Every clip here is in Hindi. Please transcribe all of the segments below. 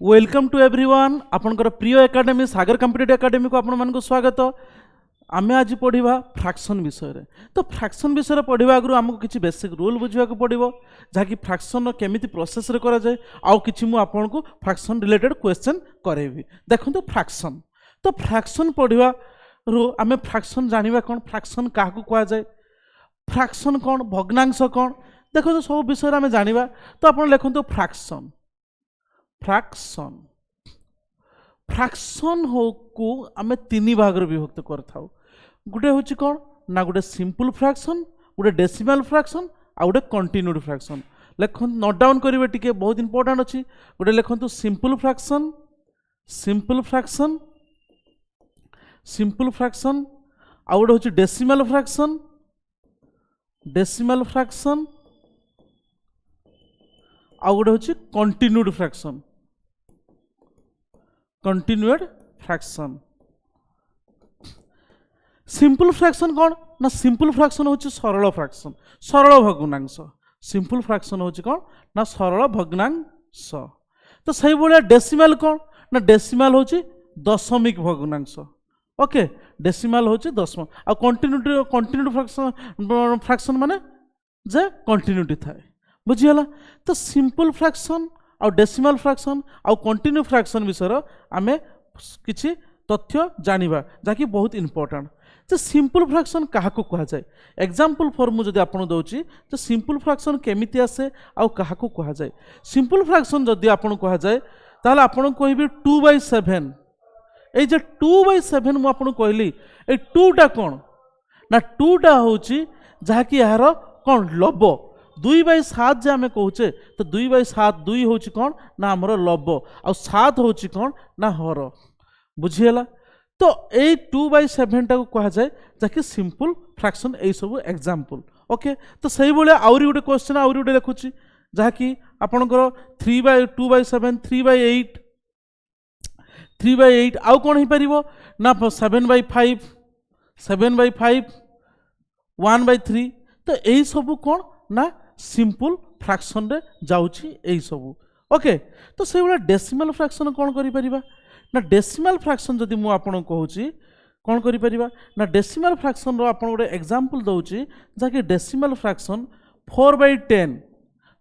वेलकम टू एवरीवन आपनकर प्रिय एकेडमी सागर कॉम्पिटिटिव एकेडमी को आपण मानक स्वागत। आमे आज पढ़िबा फ्रैक्शन विषय रे। तो फ्रैक्शन विषय पढ़िबा आगु हमको किछि बेसिक रूल बुझिबा को पड़िबो जहाँकि फ्रैक्शन केमिति प्रोसेस रे करा जाय आउ किछि मु आपनको फ्रैक्शन रिलेटेड क्वेश्चन करेबी। देखंतु फ्रैक्शन तो फ्रैक्शन पढ़िबा रु आमे फ्रैक्शन जानिबा कोन फ्रैक्शन काहकु कुआ जाय फ्रैक्शन कोन भग्नांश कोन देखंतु सब विषय आमे जानिबा। तो आपण लिखंतु फ्रैक्शन फ्रैक्शन फ्रैक्शन हो को आमे तीन भाग रे विभक्त करथाउ। गुटे होची कोन ना गुटे सिंपल फ्रैक्शन गुटे डेसिमल फ्रैक्शन आ गुटे कंटिन्यूड फ्रैक्शन। लेखन नोट डाउन करिवे टिके बहुत इंपोर्टेंट अछि। गुटे लेखंतु simple fraction simple fraction simple fraction आ गुटे होची डेसिमल फ्रैक्शन डेसिमल फ्रैक्शन आ गुटे होची continued fraction continued fraction. Simple fraction कौन ना सिंपल फ्रैक्शन होची सरल फ्रैक्शन सरल भग्नांश। सिंपल फ्रैक्शन होची कौन ना सरल भग्नांश। तो सही भाया डेसिमल कौन ना डेसिमल होची दशमिक भग्नांश। ओके डेसिमल होची दशम आ कंटिन्यूड फ्रैक्शन माने जे कंटिन्यूटी थाए बुझीगला। तो सिंपल फ्रैक्शन आ डेसिमल फ्रैक्शन आ कंटिन्यू फ्रैक्शन विषय आमे किछि तथ्य जानिबा जाकि बहुत इंपोर्टेंट। जे सिंपल फ्रैक्शन काहाकु कहा जाय एग्जांपल फॉर्म जदि आपन दउची जे सिंपल फ्रैक्शन केमिति आसे आ काहाकु कहा जाय। सिंपल फ्रैक्शन जदि आपन कहा जाय ताले आपन कहबी 2/7 ए जे 2/7 मु आपन कहली ए 2 टा कोन ना 2 टा होची जाकि यार कोन लब 2/7 जे आमे कहूचे तो 2/7 2 होची कोन ना हमर लब आ 7 होची कोन ना हर बुझीगला। तो ए 2/7 टा को कहा जाय जाकि सिंपल फ्रैक्शन ए सब एग्जांपल। ओके तो सही बोले आउरी गुटे क्वेश्चन आउरी गुटे लिखुची जाकि आपनकर 2/7 3/8 3/8 आउ कोन ही परिबो ना 7/5 7/5 1/3। तो एई सब कोन ना सिंपल फ्रैक्शन रे जाउची एई सब। ओके तो से वाला डेसिमल फ्रैक्शन कोन करि परिबा ना डेसिमल फ्रैक्शन जदि मु आपन कहूची कोन करि परिबा ना डेसिमल फ्रैक्शन रो आपन गोटे एग्जांपल दउची जाकि डेसिमल फ्रैक्शन 4/10।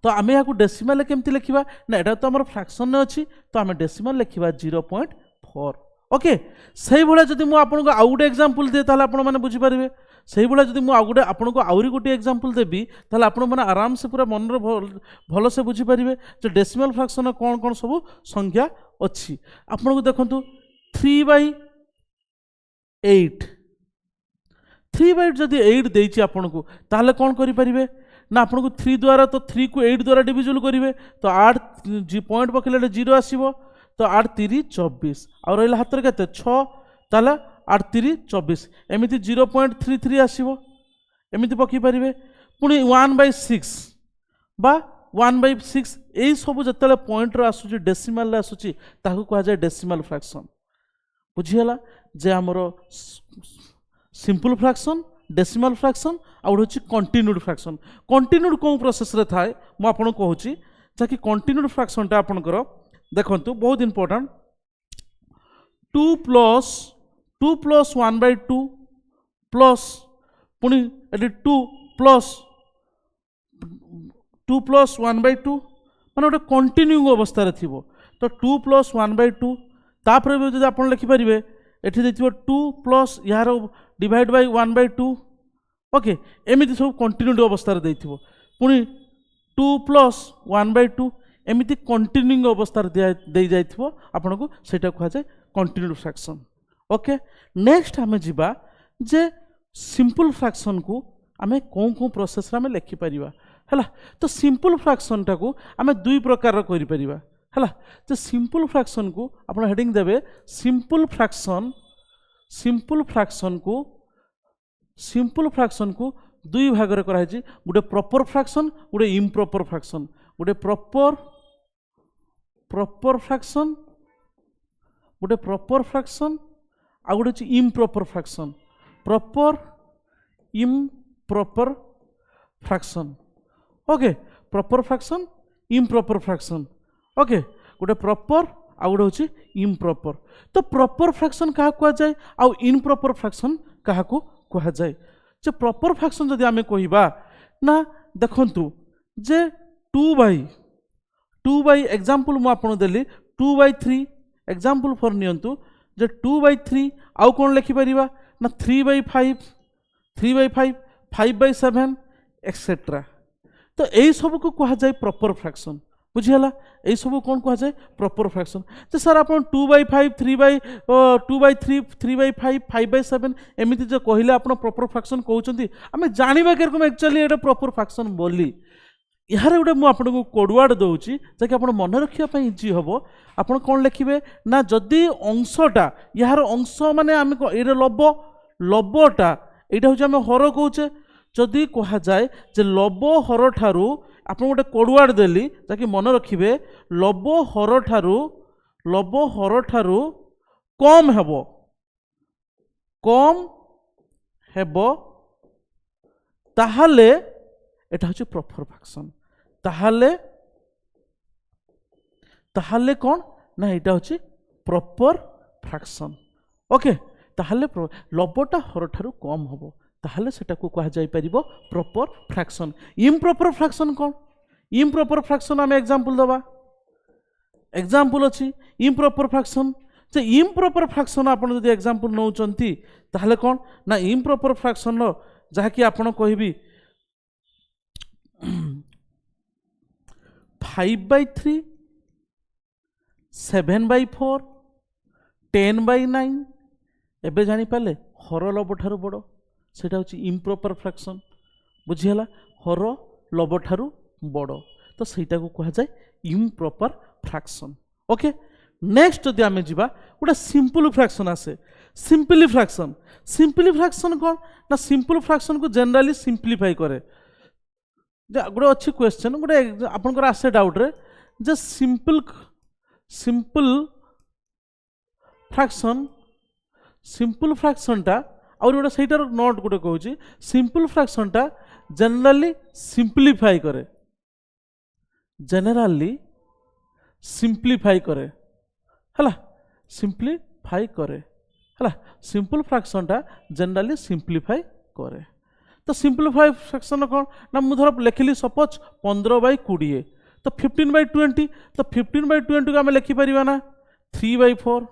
तो आमे याकू डेसिमल केमति लिखिबा ना एटा तो हमर फ्रैक्शन ने अछि तो आमे डेसिमल लिखिबा 0.4। ओके सही भला जदि मु आपन को आउटे एग्जांपल दे ताले आपन माने बुझी परिबे। सही भला जदि मु आउटे आपन को आउरी गोटे एग्जांपल देबी ताले आपन माने आराम से पूरा मन रे भलो से बुझी परिबे जे डेसिमल फ्रैक्शन कोन कोन सब संख्या अछि। आपन को देखंतु 3/8 3/8 जदि 8 देइछि आपन को ताले कोन करि परिबे ना आपन को 3 द्वारा तो 3 को 8 द्वारा डिविजन करिवे तो 8 पॉइंट पकले 0 आसीबो तो 8 3 24 और रहला हाथ रे केते 6 ताले 8 3 24 एमिति 0.33 आसीबो एमिति पकी परिबे। पुनी 1/6 बा 1/6 एई सब जतले पॉइंट रो आसुची डेसिमल रे आसुची ताकू कहा जाय डेसिमल फ्रैक्शन बुझियला। जे हमरो सिंपल फ्रैक्शन डेसिमल फ्रैक्शन आ होची कंटिन्यूड फ्रैक्शन। कंटिन्यूड को प्रोसेस रे थाए मु आपन कहूची जाकि कंटिन्यूड फ्रैक्शन ता आपन करो देखंतु बहुत इंपोर्टेंट 2 प्लस 1/2 प्लस पुनी एटी 2 प्लस 1/2 माने गोटे कंटिन्यूइंग अवस्था रे थिबो। तो 2 प्लस 1/2 तापर जदि आपन लिखि परिबे एठी देथिबो 2 प्लस यार डिवाइड बाय 1/2। ओके एमिति सब कंटिन्यूड अवस्था रे देथिबो पुनी 2 प्लस 1/2 एमिति कंटिन्यूइंग अवस्था रे दे जाइथिबो आपन को सेटा कहा जाय कंटिन्यूड फ्रैक्शन। ओके नेक्स्ट आमे जिबा जे सिंपल फ्रैक्शन को आमे कोन प्रोसेस रे आमे लिखि परिबा हला। तो सिंपल फ्रैक्शन टा को आमे दुई प्रकार रो करि परिबा हला। जे सिंपल फ्रैक्शन को आपण हेडिंग देबे सिंपल फ्रैक्शन को दुई भाग रे करा छि गुटे प्रॉपर फ्रैक्शन गुटे इम्प्रॉपर फ्रैक्शन। गुटे प्रॉपर फ्रैक्शन गुटे प्रॉपर फ्रैक्शन आ गुटे छि improper fraction proper improper fraction. Okay proper fraction improper fraction. Okay गोटे प्रॉपर आउ गोटे हूँ इम्प्रॉपर। तो प्रॉपर फ्रैक्शन क्या कहुए आउ इनप्रॉपर फ्रैक्शन क्या कहुए। जे प्रॉपर फ्रैक्शन जदि आमे कहिबा ना देखंतु जे 2/2 एग्जांपल मु आपन देली 2/3 एग्जांपल फॉर नियंतु जे 2/3 आउ कोन लिखि परिबा ना 3/5 3/5 5/7 एक्सेट्रा। तो यही सब को कहा जाए प्रॉपर फ्रैक्शन बुझीगला। यही सब कौन कहा जाए प्रॉपर फ्रैक्शन। तो सर आप 2/5 2/3 3/5 5/7 एमती जो कहले आप प्रॉपर फ्रैक्शन कहते आम जानवा कि एक्चुअली ये प्रॉपर फ्रैक्शन बोली। यार गोटे मुझे कोडवर्ड दूसरी जैक आप मन रखापी इजी हम। आप कौन लिखे ना जदि अंशटा यार अंश माने आम ये लब लबटा यहाँ हूँ आम हर कौचे जदि कह जाए जे लब हर ठारू आप गोटे कोडवर्ड देली जहाँकि मन रखिए लब हर ठारू कम हेब ताहले एटा हूँ प्रॉपर फ्रैक्शन। ताहले कौन ना यहाँ हूँ प्रॉपर फ्रैक्शन। ओके ताहले लबटा हर ठारू कम हम ताहले सेटा को कहा जाय परिबो प्रॉपर फ्रैक्शन। इम्प्रॉपर फ्रैक्शन कौन इम्प्रॉपर फ्रैक्शन आम एग्जांपल दबा एग्जांपल अछि इम्प्रॉपर फ्रैक्शन। जे इम्प्रॉपर फ्रैक्शन आपन जदि एग्जांपल नौचंती ताहले कौन ना इम्प्रॉपर फ्रैक्शन रो जहाँकि आपन कहबी 5/3 7/4 10/9 एबे जानी पाले हर लब ठारू बड़ सेटा हूँ इम्प्रॉपर फ्रैक्शन बुझीगला। हर लब ठारू बड़ तो सहीटा को कहा जाए इम्प्रॉपर फ्रैक्शन। ओके नेक्स्ट जदि आमे जिबा गोटे सिंपल फ्रैक्शन आसे सिंपली फ्रैक्शन कौन ना सिंपल फ्रैक्शन को जनरली सिंप्लीफाई करे। गोटे अच्छी क्वेश्चन गोटे आपनकर आसे डाउट रे जे सिंपल फ्रैक्शन टा और गोटे सहीटार नोट गोटे कहूँ सिंपल फ्रैक्शन टा जनरली सिंप्लीफाई करे हला सिंप्लीफाई करे हला सिंपल फ्रैक्शन टा जनरली सिंप्लीफाई करे। तो सिंप्लीफाई फ्रैक्शन कौन ना मुझे लिखिली सपोज 15/20 तो 15/20 तो 15/20 को आम लिखिपर ना 3/4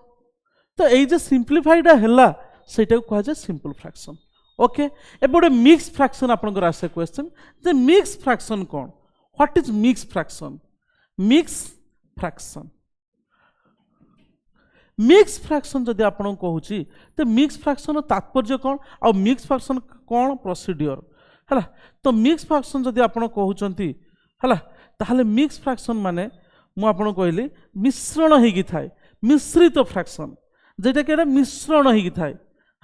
तो ये सिंप्लीफाईटा है सेटा को कहा जाए सिंपल फ्रैक्शन। ओके एबे गोटे मिक्स फ्रैक्शन आपनकर आसे क्वेश्चन जे मिक्स फ्रैक्शन कौन what is mix fraction. Mix fraction जदि आपन कहूँ तो मिक्स फ्रैक्शन तात्पर्य कौन आ मिक्स फ्रैक्शन कौन प्रोसीड्योर है। तो मिक्स फ्रैक्शन जदि आपन कहउचंती है ताहले मिक्स फ्रैक्शन माने मु आपन कहली मिश्रण होगी थाए मिश्रित फ्रैक्शन जेटा कि मिश्रण होगी थाए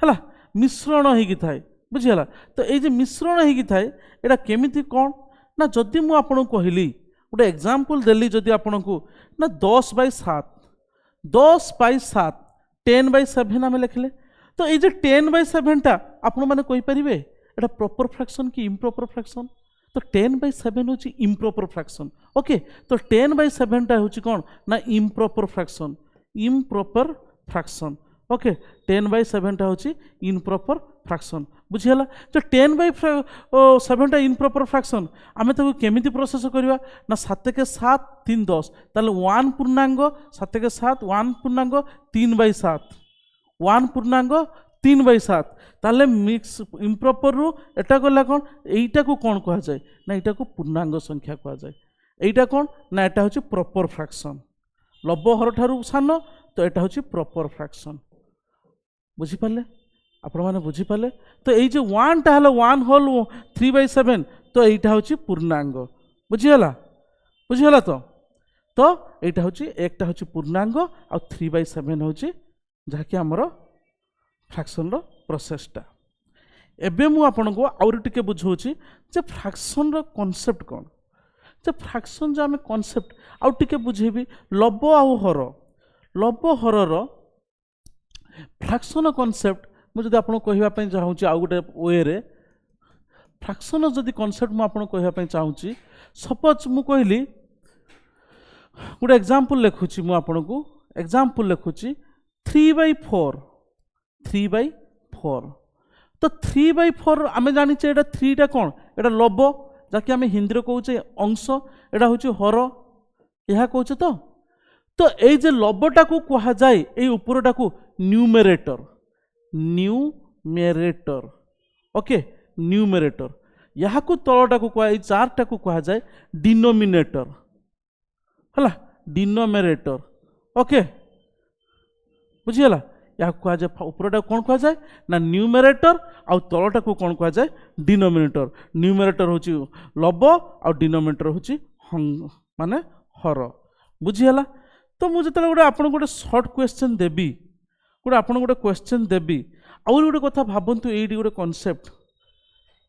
है मिश्रण होगी थाए बुझीगला। तो ये मिश्रण होगी थाए यहाँ केमिति कौन ना जदि मु आपन कहली गोटे एग्जांपल देली जदि आपन को ना 10/7 10/7 आम लिखले तो ये 10/7 टा आपण मैंने कहींपारे एटा प्रॉपर फ्रैक्शन कि इम्प्रॉपर फ्रैक्शन। तो 10/7 हूँ इम्प्रॉपर फ्रैक्शन। ओके तो 10/7 टा हूँ कौन ना इम्प्रॉपर फ्रैक्शन। ओके 10/7 टा हूँ इम्प्रॉपर फ्रैक्शन बुझीगला। जो 10/7 टा इम्प्रॉपर फ्रैक्शन आम ताको केमिति प्रोसेस करवा ना 7 के 7 3 10 ताले 1 पूर्णांग 7 के 7 1 पूर्णांग 3/7 1 पूर्णांग 3/7 ताले मिक्स इम्प्रॉपर रू एटा गला कौन एटा को कौन कहा जाए ना एटा को पूर्णांग संख्या कहा जाए। एटा कौन ना एटा हूँ प्रॉपर फ्रैक्शन लब हर ठारू सान तो एटा हूँ प्रॉपर फ्रैक्शन बुझीपारे आपण मैंने बुझीपारे। तो ये जो 1 टा हलो 1 होल 3/7 तो यहाँ हूँ पूर्णांग बुझीगला तो यहाँ हूँ एक हूँ पूर्णांग आ 3/7 हूँ जहाँकि आमर फ्रैक्शन रो प्रोसेसटा। एबे मु आपन को आउर टिके बुझाऊँ जे फ्रैक्शन रो कॉन्सेप्ट कौन जे फ्रैक्शन जो आम कॉन्सेप्ट आउ टिके बुझेबी लब आउ हर फ्रैक्शन कॉन्सेप्ट मुझे आपको कहवाई चाहूँ आउ गोटे वे रे फ्रैक्शन जदि कॉन्सेप्ट मुझे कहवाई चाहूँ सपोज मु कहली गोटे एग्जांपल लिखुची मु आपन को एग्जाम्पल लिखुची 3/4 3/4 तो 3/4 आम जानी एटा 3टा कौन एटा लब जहाँकि आम हिंदी कहे अंश एटा हूँ हर यह कहे तो ये जे लबटा को कह जाए ये उपरटा को न्यूमेरेटर ओके न्यूमेरेटर यहाँ को तलटा को कह चार्टा को कह जाए डिनोमिनेटर है डिनोमिनेटर ओके बुझीगला या कह जाए उपरटा कौन कह जाए ना न्यूमेरेटर आउ तलटा को कौन कह जाए डिनोमिनेटर न्यूमेरेटर हूँ लब आ डिनोमिनेटर हूँ माने हर बुझीगला तो मुझे जो गोटे आपको गोटे सर्ट क्वेश्चन देवी गोटे आपको गोटे क्वेश्चन देवी आउ गोटे कथा भावतु ये गोटे कॉन्सेप्ट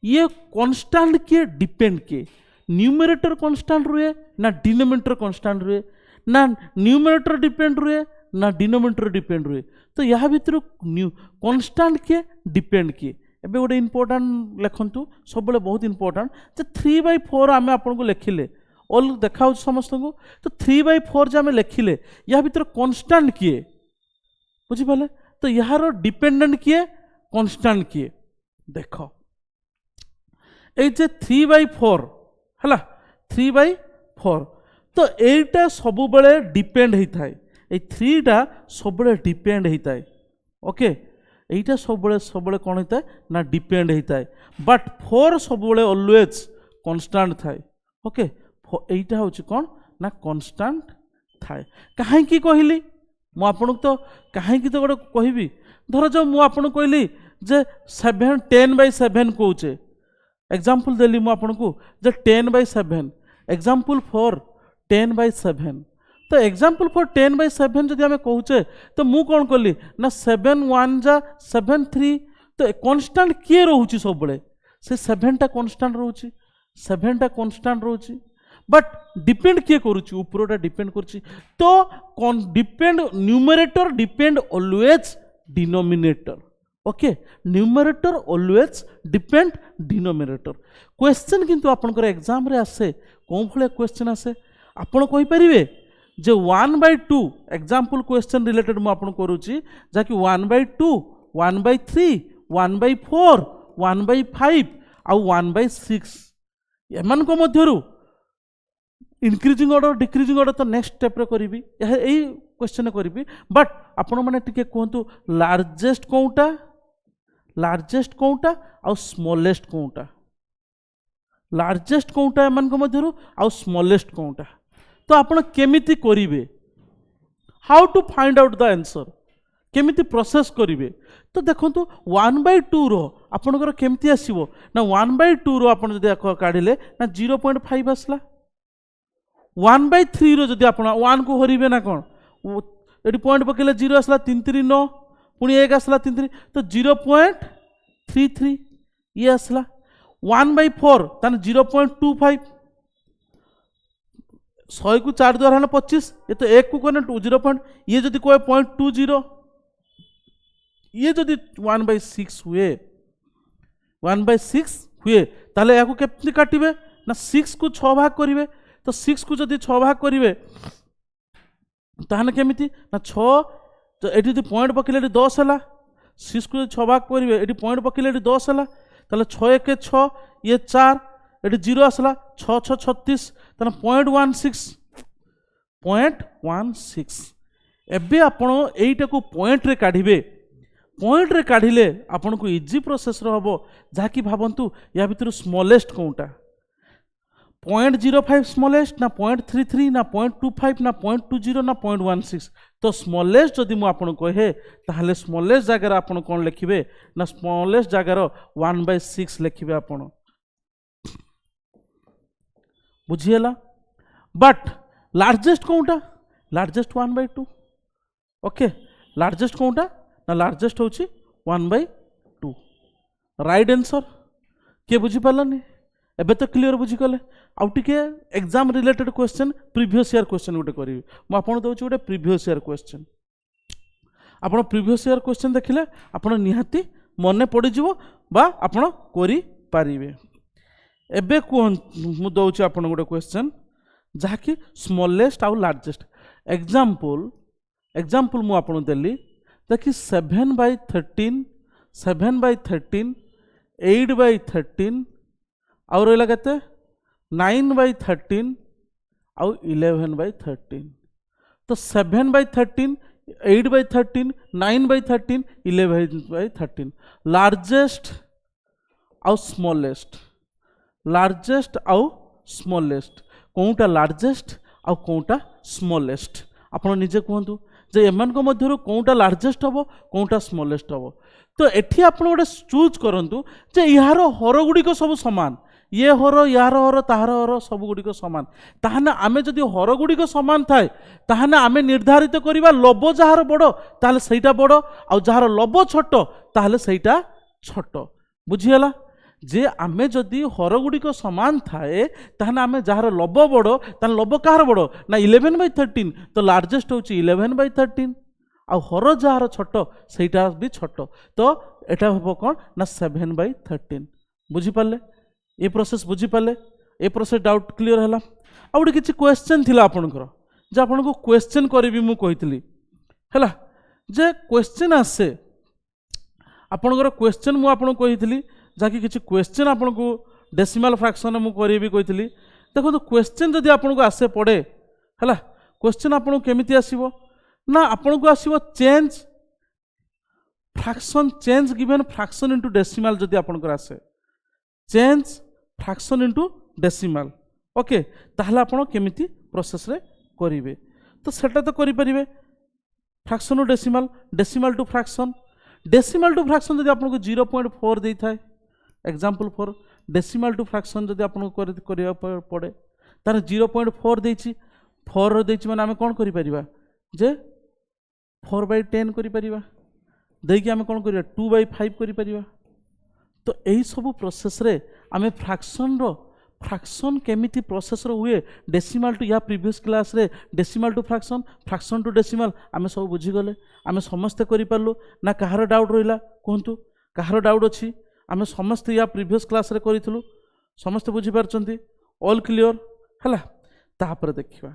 ये कॉन्स्टेंट किए डिपेंड किए न्यूमेरेटर कॉन्स्टेंट रुए ना डिनोमिनेटर कॉन्स्टेंट रुए ना न्यूमेरेटर डिपेंड रुए ना डिनोमिनेटर डिपेंड रुए तो यह भीतर कॉन्स्टेंट किए डिपेंड किए एबे गोटे इंपोर्टेंट लिखु सब बहुत इंपोर्टेंट जे 3/4 आम आपको लिखिले ऑल देखा समस्त को तो 3/4 जो आम लिखिले या भीतर कॉन्स्टेंट किए बुझिपारे तो यार डिपेंडेंट किए कॉन्स्टेंट किए देख ये 3/4 है 3/4 तो यहीटा सब बड़े डिपेंड होता है ये 3टा सब डिपेंड होता है ओके यहीटा सब कौन होता है ना डिपेंड होता है बट 4 सब ऑलवेज कॉन्स्टेंट थाए ओके यहीटा हूँ कौन ना कॉन्स्टेंट थाए कहीं कहली मु आपन तो कहीं तो गोटे कहबी धर जो मुझे कहली जे 10/7 कौचे एग्जाम्पल देली मु आपन को जे 10/7 एग्जाम्पल फॉर 10/7 तो एग्जाम्पल फॉर 10/7 जदि आम कहे तो मु कौन कली ना 7 1 जा 7 3 तो कॉन्स्टेंट किए रोचे सब से 7टा कॉन्स्टेंट रोचे 7टा कॉन्स्टेंट रोचे बट डिपेंड किए करुच्ची उपरटा डिपेंड करुच्ची तो depend numerator depend always denominator okay numerator always depend denominator question किंतु आपनकर एग्जाम रे आसे कौन भले क्वेश्चन आसे आपण कहि परिबे जे 1/2 एग्जाम्पल क्वेश्चन रिलेटेड मु आपन करूची जाकि 1/2 1/3 1/4 1/5 आ 1/6 एमान को मध्यरु इनक्रीजिंग ऑर्डर डिक्रीजिंग ऑर्डर तो नेक्स्ट स्टेप रे करी यही क्वेश्चन करी बट आपण मैंने टिके कहतु लार्जेस्ट कौटा आ स्मॉलेस्ट कौटा लार्जेस्ट कौटा एमान को मध्यरु आ स्मॉलेस्ट कौटा तो आपण केमिति करिवे how to find out the answer केमिति प्रोसेस करिवे तो देखंतु 1/2 रो आपनकर केमिति आसीबो ना 1/2 रो आपण जदि काढिले ना 0.5 आसला 1/3 रो जदि आपण 1 को हरिबे ना कोन एटी पॉइंट पकेले 0 आसला 3 3 9 पुणी 1 आसला 3 3 तो 0.33 ये आसला 1/4 ताने 0.25 100 को 4 द्वारा है 25 ये तो 1 को कहने 0. ये जदि कहे 0.20 ये जदि 1/6 हुए 1/6 हुए ताले या को केमती काटिबे ना 6 को 6 भाग करिवे तो 6 को जदि 6 भाग करिवे ताने केमिति ना 6 तो एटी जदि पॉइंट पकेले 10 हला 6 को 6 भाग करिवे एटी पॉइंट पकेले 10 हला ताले 6 1 6 ये 4 एटी 0 आसला 6 6 36 ताने 0.16 एबे आपण एइटा को पॉइंट रे काढिबे पॉइंट रे काढिले आपण को इजी प्रोसेस रो हबो जाकी भाबंतु या भितर स्मॉलेस्ट कोउटा 0.05 स्मॉलेस्ट ना 0.33 ना 0.25 ना 0.20 ना 0.16 तो स्मॉलेस्ट जदि मु आपण कहे ताहले स्मॉलेस्ट जगह रे आपण कोन लिखिबे ना स्मॉलेस्ट जगह रो 1/6 लिखिबे आपण बुझिएला बट लार्जेस्ट कोउटा लार्जेस्ट 1/2 ओके लार्जेस्ट कोउटा ना लार्जेस्ट होची 1/2 राइट आंसर के बुझी पालनी एबे तो क्लियर बुझी गले आउ टिके exam related question previous year question गोटे करी मु आपन दउची गोटे प्रीवियस ईयर क्वेश्चन आपण प्रीवियस ईयर क्वेश्चन देखिले आपण निहाती मने पड़ी जिवो बा आपण करी पारिबे एबे मु दउची आपण गोटे क्वेश्चन जहाँकि स्मॉलेस्ट आउ लार्जेस्ट एग्जाम्पल एग्जाम्पल मु आपन देली देखि 7/13 7/13 8/13 आउ रहा केते 9/13 आउ 11/13 तो 7/13 8/13 9/13 11/13 लार्जेस्ट आउ स्मॉलेस्ट कौटा लार्जेस्ट आउ कौटा स्मॉलेस्ट आपण निजे कहतु जे एमान मध्य कौटा लार्जेस्ट हम कौटा स्मॉलेस्ट हम तो एठी आपण गोटे चूज करंतु जे यार हर गुड़िक सब सामान ये हर यार हर ताहार हर सब गुड़िक सामान ताहना आमे जदि हर गुड़िक सामान थाए ताहना आमे निर्धारित करिबा लभ जहार बड़ ताहले सेटा बड़ आउ जहार लभ छोट ताहले सेटा छोट बुझीगला जे आमे जदि हर गुड़िक सामान थाए ताहना आमे जहार लभ बड़ ताहले लभ कहार बड़ ना 11/13 तो लार्जेस्ट होची 11/13 आ हर जहार छोट सेटा भी छोट तो एटा हम कौन ना 7/13 बुझीपारे ये प्रोसेस बुझीपारे ये प्रोसेस डाउट क्लियर है आ गोटे किसी क्वेश्चन थिला आपनकर जे आपनको क्वेश्चन करी मु कहितली हैला जे क्वेश्चन आसे आपनकर क्वेश्चन मु आपन कहितली जाकि किसी क्वेश्चन आपनको डेसिमल फ्रैक्शन मु करी कहितली देखो क्वेश्चन जदि आपनको आसे पड़े हैला क्वेश्चन आपनको केमिति आसीबो ना आपन को आसीबो change fraction change given fraction into decimal जदि आपन को आसे change fraction into decimal okay ताहले आपन केमिति प्रोसेस रे करिवे तो सेटा तो करि परिबे fraction to decimal decimal to fraction जदि आपन को 0.4 देई थाए example for decimal to fraction जदि आपन को करिया पड़े तार 0.4 देछि 4 देछि माने आमे कोन करि परिबा जे 4/10 करि परिबा देकी आमे कोन करिया 2/5 करि परिबा तो यही सब प्रोसेस रे आमे फ्रैक्शन केमिति प्रोसेस रो हुए डेसिमल टू या प्रीवियस क्लास रे decimal to fraction to decimal आमे सब बुझी गले आमे समस्त करि पारलु ना कहार डाउट रहिला कोंतु कहार डाउट अछि आमे समस्त या प्रीवियस क्लास रे करिथलु समस्त बुझी पारचंती ऑल क्लियर हला तापर देखिबा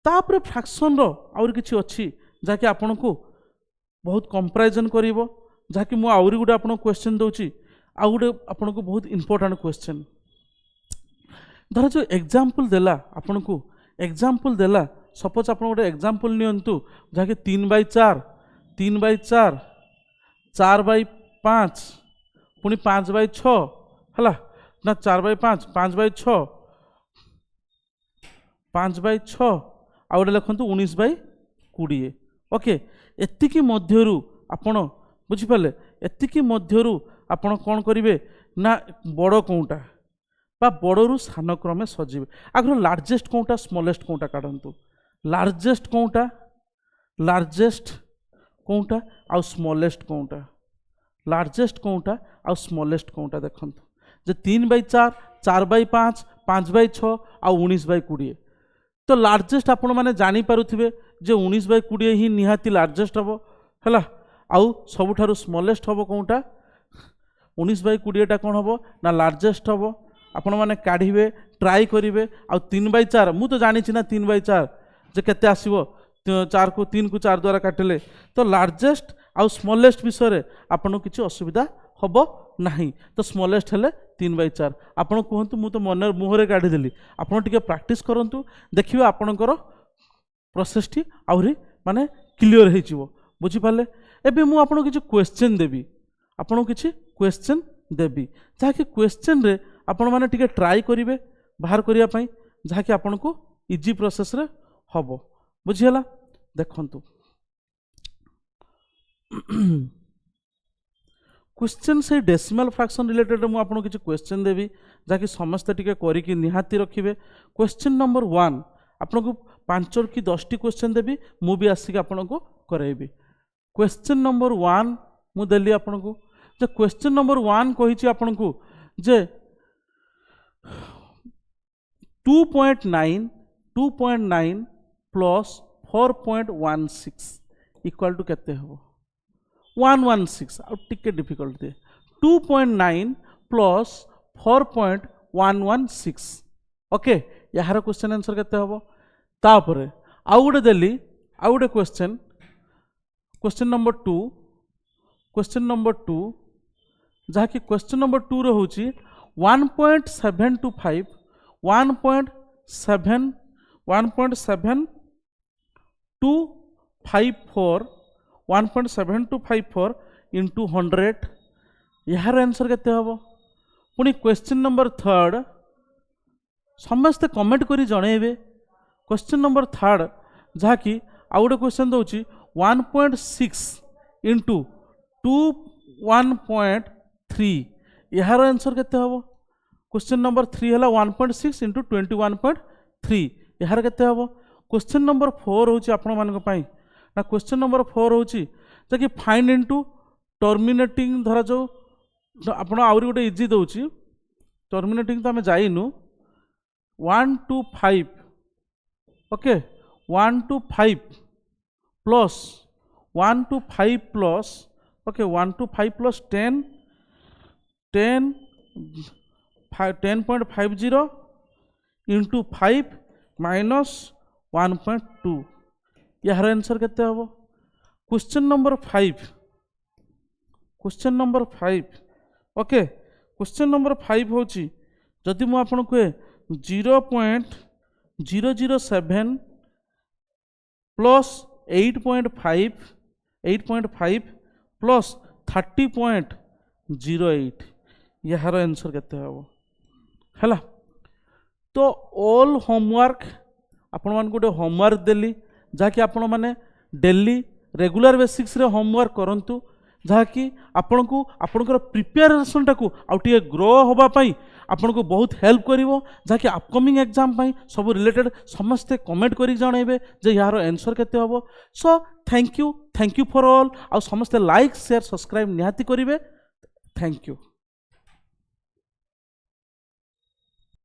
तापर फ्रैक्शन रो और किछि अछि जाकि आपन को बहुत कंपैरिजन करिवो जाकि मु आउरी गुडे आपन क्वेश्चन दोची आ गुडे आपन को बहुत इंपोर्टेंट क्वेश्चन धर जो एग्जांपल देला आपन को एग्जांपल देला सपोज आपन गोटे एग्जांपल नियंतु जाकि 3/4 3/4 4/5 पुनी 5/6 हला ना 4/5 5/6 5/6 आ गोटे लिखु 19/20 ओके एतिकी मध्यरु आपण बुझिपारे एतिकी मध्यरु आपण कौन करिवे ना बड़ कौटा बा बड़रू सान क्रमे सजीवे आगर लार्जेस्ट कौटा स्मॉलेस्ट कौटा काढंतु लार्जेस्ट कौटा आ स्मॉलेस्ट कौटा लार्जेस्ट कौटा आ स्मॉलेस्ट कौटा देखंतु जे 3/4 4/5 5/6 आ 19/20 तो लार्जेस्ट आपण माने जानी पारुथिबे जे 19/20 ही निहाती लार्जेस्ट हबो हैला आउ सबुठारु स्मॉलेस्ट हबो कोंटा 19/20 टा कोन हबो ना लार्जेस्ट हबो आपण माने काढिबे ट्राई करिवे आउ 3/4 मु तो जानि छि ना 3/4 जे केते आसीबो 4 को 3 को 4 द्वारा काटले तो लार्जेस्ट आउ स्मॉलेस्ट विषय रे आपण किछि असुविधा हबो नाही तो स्मॉलेस्ट हेले 3/4 आपण कहंतु मु तो मन मुहरे काढी देली आपण टिके प्रैक्टिस करंतु देखिबे आपणकर प्रोसेस टी आउरी माने क्लियर हे जिवो बुझी पाले एबे मु आपण किछि क्वेश्चन देबी आपण किछि क्वेश्चन देबी जाकि क्वेश्चन रे आपण माने टिके ट्राई करिवे बाहर करिया पई जाकि आपण को इजी प्रोसेस रे हबो बुझियला देखंतु क्वेश्चन से डेसिमल फ्रैक्शन रिलेटेड मु आपन किछि क्वेश्चन देबी जाकि समस्त टिके करी कि निहाती रखिबे क्वेश्चन नंबर 1 आपन को 5 की 10 टी क्वेश्चन देबी मु भी आसी आपन को करेबी क्वेश्चन नंबर 1 मु देली आपन को जे क्वेश्चन नंबर 1 कहि छि आपन को जे 2.9 प्लस 4.16 इक्वल टू केते हो 116 और टिके डिफिकल्ट दे 2.9 प्लस 4.116 ओके यार क्वेश्चन आंसर केते हो तापरे आउ गोटे देली आउ गोटे क्वेश्चन नंबर 2 जहाँकि क्वेश्चन नंबर 2 रो होची 1.725 1.7254 इंटू 100 यार आंसर केते हबो पुणी क्वेश्चन नंबर 3 समस्ते कमेंट करी जणेबे क्वेश्चन नंबर 3 जहाँकि आउ गोटे क्वेश्चन दउची 1.6 इंटू 21.3 यार आंसर केते हबो क्वेश्चन नंबर 3 हला 1.6 इंटू 21.3 यार केते हबो क्वेश्चन नंबर 4 होची आपण मानक पई ना क्वेश्चन नंबर 4 होची जकि फाइंड इंटू टर्मिनेटिंग धरा जो आपण आउरी गोटे इजी दउची टर्मिनेटिंग तो आमे जाइनु 1 to 5 okay 1 to 5 plus 1 to 5 plus okay 1 to 5 plus 10.50 into 5 minus 1.2 यार आंसर केते हबो question number 5 okay question number 5 होची जदि मु आपन को 0.007 प्लस 8.5 प्लस 30.08 यार आंसर केते हबो हला तो ऑल होमवर्क आपण मान गोटे होमवर्क देली जहाँकि आपण माने डेली रेगुलर बेसिक्स रे होमवर्क करंतु जहाँकि आपण को आपणकर प्रिपेरेसन टाकू आउटे ग्रो होबा पई आपण को बहुत हेल्प करिवो जहाँकि अपकमिंग एग्जाम पई सब रिलेटेड समस्ते कमेंट करी जणेबे जे यार आंसर केते हबो so thank you for all आ समस्ते लाइक शेयर सब्सक्राइब निहाती करिवे थैंक यू।